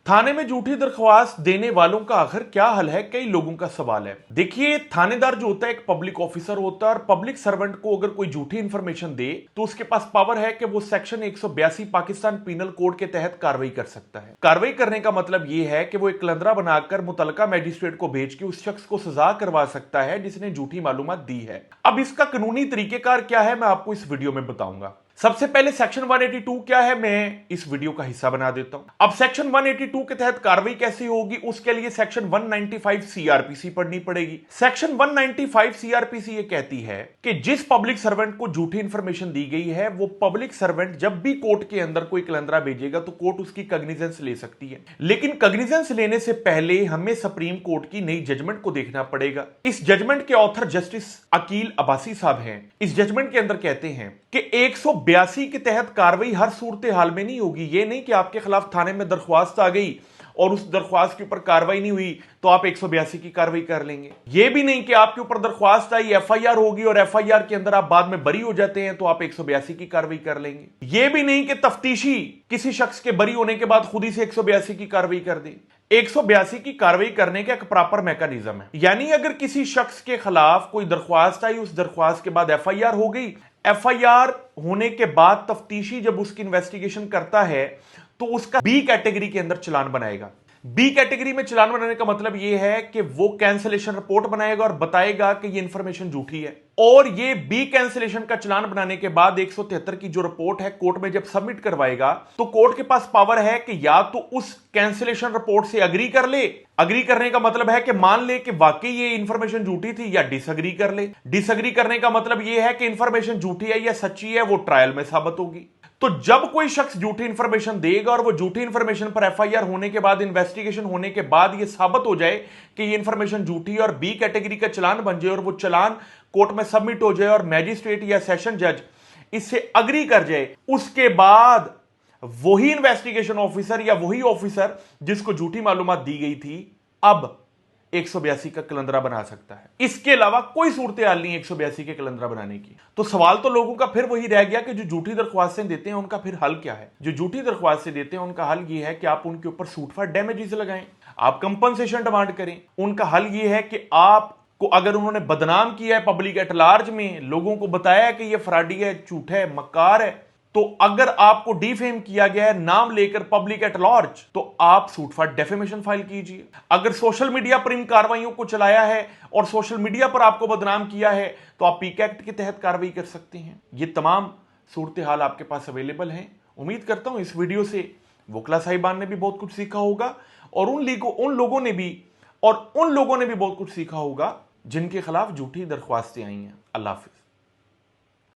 थाने में झूठी दरख्वास्त देने वालों का आखिर क्या हल है, कई लोगों का सवाल है। देखिए, थानेदार जो होता है एक पब्लिक ऑफिसर होता है और पब्लिक सर्वेंट को अगर कोई झूठी इंफॉर्मेशन दे तो उसके पास पावर है कि वो सेक्शन 182 पाकिस्तान पीनल कोड के तहत कार्रवाई कर सकता है। कार्रवाई करने का मतलब ये है कि वो एक कलंदरा बनाकर मुतलका मैजिस्ट्रेट को भेज के उस शख्स को सजा करवा सकता है जिसने झूठी मालूमात दी है। अब इसका कानूनी तरीकेकार क्या है, मैं आपको इस वीडियो में बताऊंगा। सबसे पहले सेक्शन 182 क्या है, मैं इस वीडियो का हिस्सा बना देता हूं। अब सेक्शन 182 के तहत कार्रवाई कैसे होगी, उसके लिए सेक्शन 195 सीआरपीसी पढ़नी पड़ेगी। सेक्शन 195 सीआरपीसी ये कहती है कि जिस पब्लिक सर्वेंट को झूठी इंफॉर्मेशन दी गई है, वो पब्लिक सर्वेंट जब भी कोर्ट के अंदर कोई कलंदरा भेजेगा तो कोर्ट उसकी कॉग्निजेंस ले सकती है। लेकिन कॉग्निजेंस लेने से पहले हमें सुप्रीम कोर्ट की नई जजमेंट को देखना पड़ेगा। इस जजमेंट के ऑथर जस्टिस अकील अब्बासी साहब हैं। इस जजमेंट के अंदर कहते हैं कि 182 के तहत कार्रवाई हर सूरत हाल में नहीं होगी। यह नहीं कि आपके खिलाफ थाने में दरख्वास्त आ गई और उस दरख्वास्त के ऊपर कार्रवाई नहीं हुई तो आप 182 की कार्रवाई कर लेंगे। यह भी नहीं कि आपके ऊपर दरख्वास्त आई, एफआईआर होगी और एफआईआर के अंदर आप बाद में बरी हो जाते हैं तो आप 182 की कार्रवाई कर लेंगे। यह भी नहीं कि तफ्तीशी किसी शख्स के बरी होने के बाद खुद ही से 182 की कार्रवाई कर दे। 182 की कार्रवाई करने का एक प्रॉपर मैकेनिज्म है। यानी अगर किसी शख्स के खिलाफ कोई दरख्वास्त आई, उस दरख्वास्त के बाद एफआईआर हो गई, एफआईआर होने के बाद तफ्तीशी जब उसकी इन्वेस्टिगेशन करता है तो उसका बी कैटेगरी के अंदर चालान बनाएगा। बी कैटेगरी में चालान बनाने का मतलब यह है कि वो कैंसिलेशन रिपोर्ट बनाएगा और बताएगा कि ये इंफॉर्मेशन झूठी है। और ये बी कैंसिलेशन का चालान बनाने के बाद 173 की जो रिपोर्ट है कोर्ट में जब सबमिट करवाएगा तो कोर्ट के पास पावर है कि या तो उस कैंसिलेशन रिपोर्ट से अग्री कर ले। अग्री करने का मतलब है कि मान ले कि वाकई ये इंफॉर्मेशन झूठी थी, या डिसअग्री कर ले। डिसअग्री करने का मतलब यह है कि इंफॉर्मेशन झूठी है या सच्ची है, वो ट्रायल में साबित होगी। तो जब कोई शख्स झूठी इंफॉर्मेशन देगा और वो झूठी इंफॉर्मेशन पर एफआईआर होने के बाद, इन्वेस्टिगेशन होने के बाद ये साबित हो जाए कि ये इंफॉर्मेशन झूठी है और बी कैटेगरी का चालान बन जाए और वो चालान कोर्ट में सबमिट हो जाए और मैजिस्ट्रेट या सेशन जज इससे अग्री कर जाए, उसके बाद वही इन्वेस्टिगेशन ऑफिसर या वही ऑफिसर जिसको झूठी मालूमात दी गई थी अब 182 का कलंदरा बना सकता है। इसके अलावा कोई सूरत हाल नहीं 182 के कलंदरा बनाने की। तो सवाल तो लोगों का फिर वही रह गया कि जो झूठी दरख्वास्तें देते हैं उनका फिर हल क्या है। जो झूठी दरख्वास्तें देते हैं उनका हल यह है कि आप उनके ऊपर सूटफाट डैमेजेस लगाएं, आप कंपनसेशन डिमांड करें। उनका हल यह है कि आपको अगर उन्होंने बदनाम किया है पब्लिक एट लार्ज में, लोगों को बताया कि यह फ्रॉडी है, झूठा है, मक्कार है, तो अगर आपको डिफेम किया गया है नाम लेकर पब्लिक एट लार्ज, तो आप सूट फॉर डेफेमेशन फाइल कीजिए। अगर सोशल मीडिया पर इन कार्रवाइयों को चलाया है और सोशल मीडिया पर आपको बदनाम किया है तो आप पीक एक्ट के तहत कार्रवाई कर सकते हैं। ये तमाम सूरत हाल आपके पास अवेलेबल हैं। उम्मीद करता हूं इस वीडियो से वकला साहिबान ने भी बहुत कुछ सीखा होगा और उन लोगों ने भी बहुत कुछ सीखा होगा जिनके खिलाफ झूठी दरख्वास्तें आई हैं। अल्लाह हाफिज।